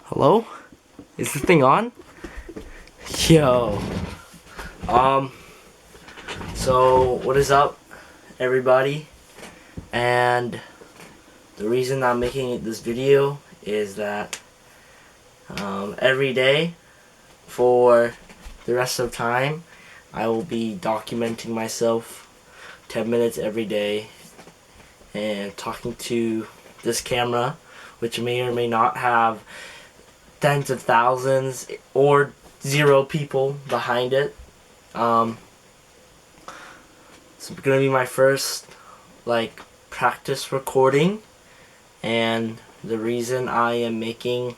Hello? Is this thing on? Yo. Um, so what is up, everybody? And the reason I'm making this video is that every day for the rest of time I will be documenting myself 10 minutes every day and talking to this camera, which may or may not have tens of thousands or 0 people behind it. It's gonna be my first practice recording, and the reason I am making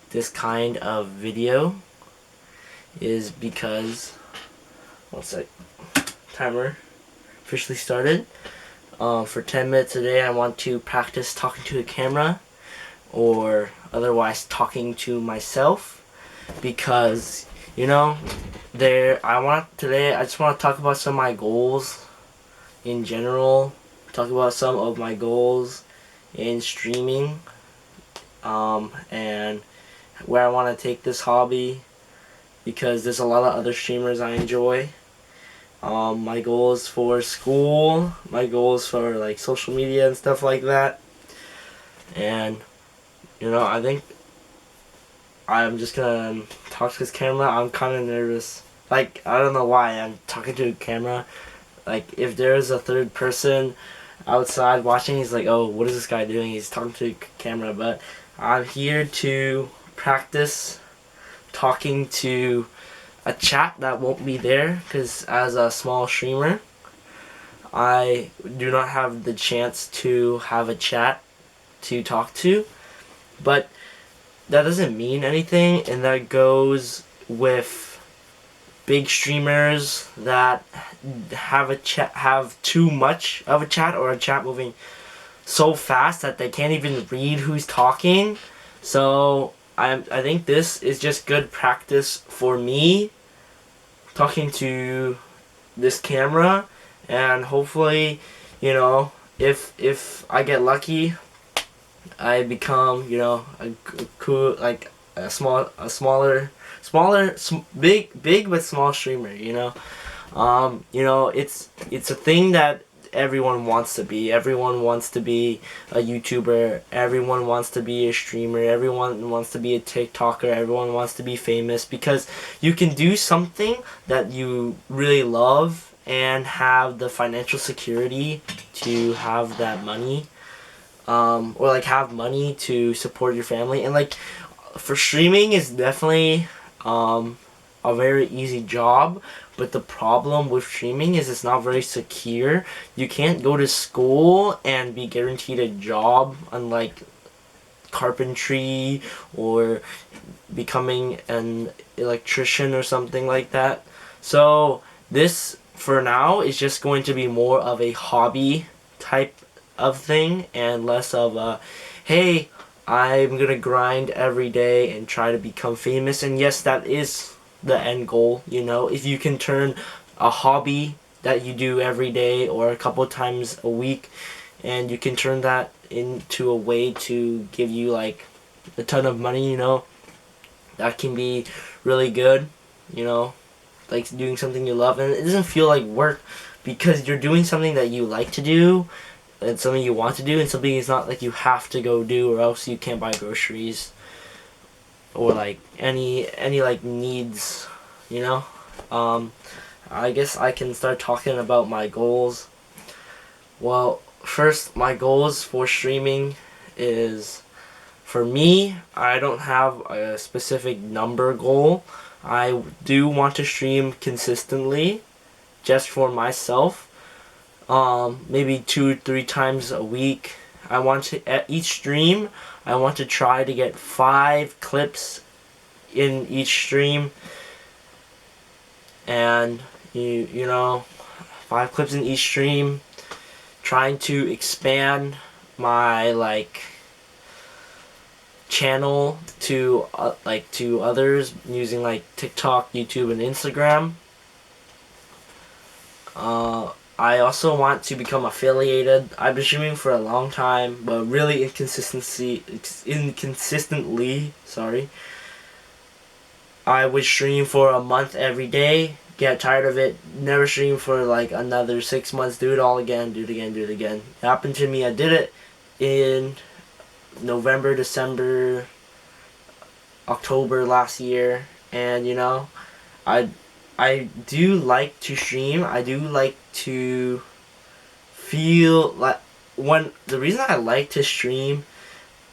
this kind of video is because, one sec, timer officially started. For 10 minutes a day I want to practice talking to the camera, or otherwise talking to myself, because today I just want to talk about some of my goals in general, talk about some of my goals in streaming, and where I want to take this hobby, because there's a lot of other streamers I enjoy. My goals for school, my goals for social media and stuff like that. And I think I'm just gonna talk to this camera. I'm kind of nervous. I don't know why I'm talking to a camera. If there's a third person outside watching, he's like, oh, what is this guy doing? He's talking to a camera. But I'm here to practice talking to a chat that won't be there, because as a small streamer, I do not have the chance to have a chat to talk to. But that doesn't mean anything, and that goes with big streamers that have too much of a chat, or a chat moving so fast that they can't even read who's talking. So I think this is just good practice for me talking to this camera, and hopefully, if I get lucky, I become, a cool, big but small streamer. It's a thing that everyone wants to be. Everyone wants to be a YouTuber. Everyone wants to be a streamer. Everyone wants to be a TikToker. Everyone wants to be famous, because you can do something that you really love and have the financial security to have that money. Or have money to support your family. And for streaming is definitely a very easy job, but the problem with streaming is it's not very secure. You can't go to school and be guaranteed a job, unlike carpentry or becoming an electrician or something like that. So this, for now, is just going to be more of a hobby type of thing, and less of a, hey, I'm gonna grind every day and try to become famous. And yes, that is the end goal. If you can turn a hobby that you do every day or a couple times a week, and you can turn that into a way to give you a ton of money, that can be really good. Doing something you love, and it doesn't feel like work, because you're doing something that you like to do, and something you want to do, and something is not you have to go do, or else you can't buy groceries, or any needs. I guess I can start talking about my goals. Well, first, my goals for streaming is, for me, I don't have a specific number goal. I do want to stream consistently, just for myself. Maybe 2-3 times a week. I want to, at each stream, I want to try to get 5 clips in each stream, and 5 clips in each stream, trying to expand my channel to to others, using TikTok, YouTube, and Instagram. I also want to become affiliated. I've been streaming for a long time, but really inconsistently. Sorry. I would stream for a month every day, get tired of it, never stream for like another 6 months, do it all again, do it again, do it again. It happened to me. I did it in November, December, October last year, and I I do like to stream. I do like to feel like when the reason I like to stream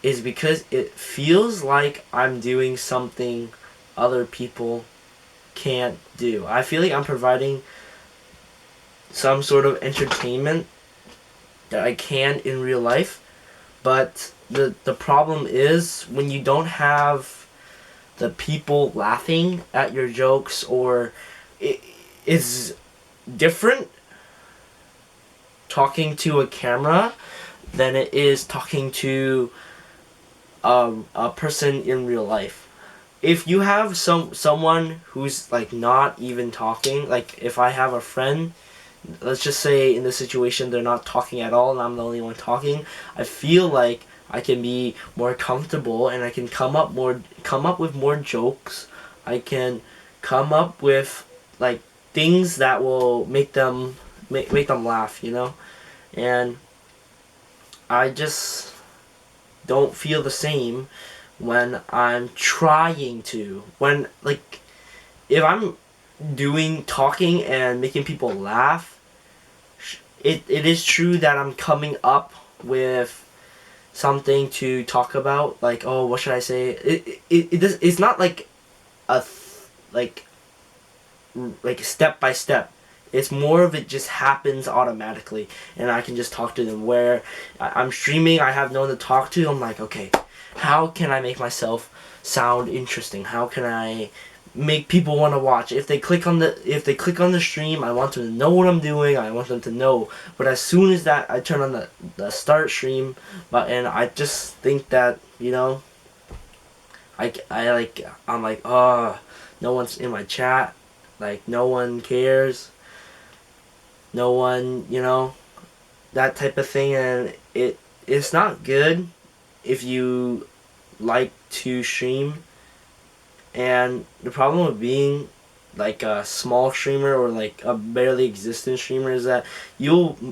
is because it feels like I'm doing something other people can't do. I feel like I'm providing some sort of entertainment that I can in real life, but the problem is when you don't have the people laughing at your jokes, or it's different talking to a camera than it is talking to a person in real life. If you have someone who's like not even talking, like if I have a friend, let's just say in this situation they're not talking at all and I'm the only one talking, I feel like I can be more comfortable and I can come up with more jokes. I can come up with like things that will make them laugh, And I just don't feel the same when I'm trying to. When like if I'm doing talking and making people laugh, it is true that I'm coming up with something to talk about, like, oh, what should I say? It's not like a like step by step. It's more of it just happens automatically, and I can just talk to them. Where I'm streaming, I have no one to talk to. I'm like, okay, how can I make myself sound interesting? How can I make people want to watch? If they click on the stream, I want them to know what I'm doing. I want them to know. But as soon as that I turn on the start stream button, I just think that I'm like, oh, no one's in my chat. Like, no one cares. No one, that type of thing, and it's not good if you like to stream. And the problem with being like a small streamer or like a barely existent streamer is that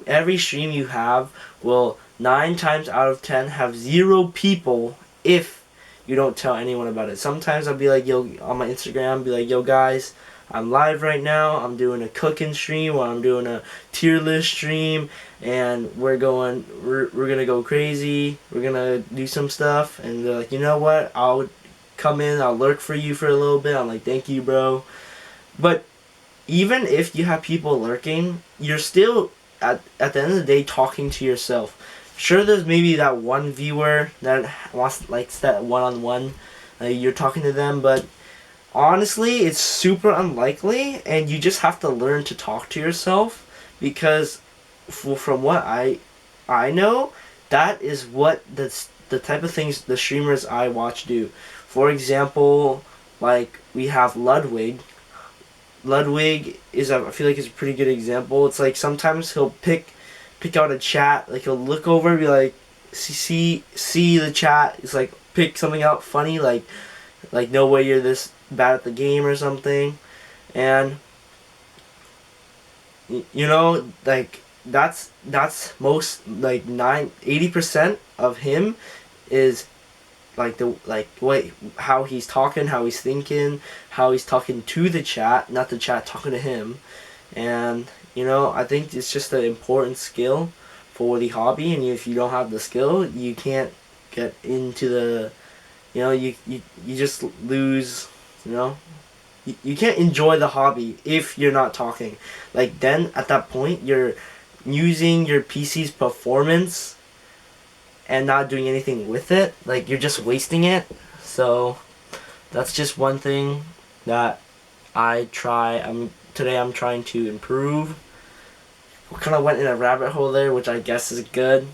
every stream you have will 9 times out of 10 have 0 people if you don't tell anyone about it. Sometimes I'll be like, yo, on my Instagram, be like, yo guys, I'm live right now. I'm doing a cooking stream, or I'm doing a tier list stream, and we're gonna go crazy. We're gonna do some stuff, and they're like, you know what? I'll come in. I'll lurk for you for a little bit. I'm like, thank you, bro. But even if you have people lurking, you're still at the end of the day talking to yourself. Sure, there's maybe that one viewer that wants likes that one-on-one. You're talking to them, but honestly, it's super unlikely, and you just have to learn to talk to yourself, because from what I know, that is what the type of things the streamers I watch do. For example, like we have Ludwig. Ludwig I feel like is a pretty good example. It's like sometimes he'll pick out a chat, like he'll look over and be like, see the chat. It's like pick something out funny, like no way you're this bad at the game or something, and like that's most like 80% of him is like how he's talking, how he's thinking, how he's talking to the chat, not the chat talking to him. And I think it's just an important skill for the hobby, and if you don't have the skill, you can't get into the you just lose. You can't enjoy the hobby if you're not talking. Like, then at that point you're using your PC's performance and not doing anything with it. Like, you're just wasting it. So that's just one thing that today I'm trying to improve. We kind of went in a rabbit hole there, which I guess is good.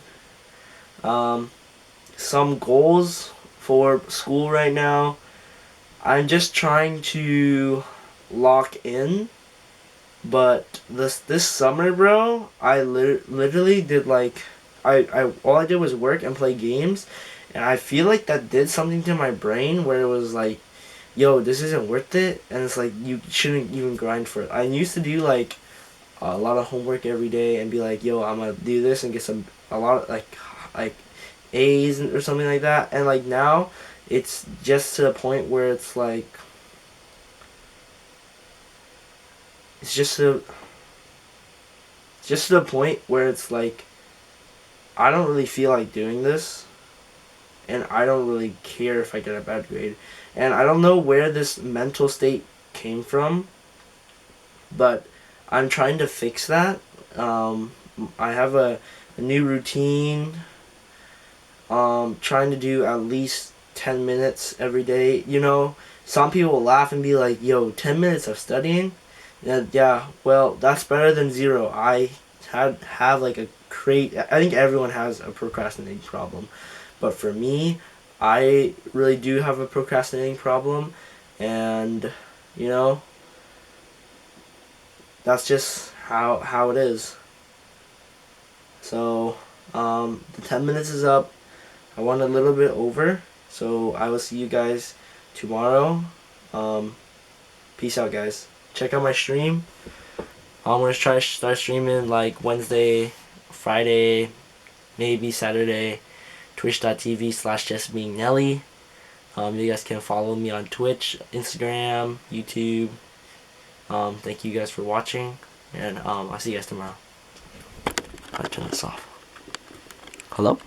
Some goals for school right now. I'm just trying to lock in But this summer, bro, I literally did like I all I did was work and play games, and I feel like that did something to my brain where it was like, yo, this isn't worth it, and it's like you shouldn't even grind for it. I used to do like a lot of homework every day and be like, yo, I'm gonna do this and get a lot of like A's or something like that, and like now it's just to the point where it's like it's just to the point where it's like I don't really feel like doing this, and I don't really care if I get a bad grade. And I don't know where this mental state came from, but I'm trying to fix that. Um, I have a new routine. Trying to do at least 10 minutes every day. You know, some people will laugh and be like, yo, 10 minutes of studying? Yeah, well, that's better than zero. I have like a I think everyone has a procrastinating problem. But for me, I really do have a procrastinating problem. And, you know, that's just how it is. So, the 10 minutes is up. I went a little bit over. So I will see you guys tomorrow. Um, Peace out, guys. Check out my stream. I'm gonna try to start streaming like Wednesday, Friday, maybe Saturday. Twitch.tv/justbeingnelly. You guys can follow me on Twitch, Instagram, YouTube. Thank you guys for watching, and I'll see you guys tomorrow. I'll turn this off. Hello?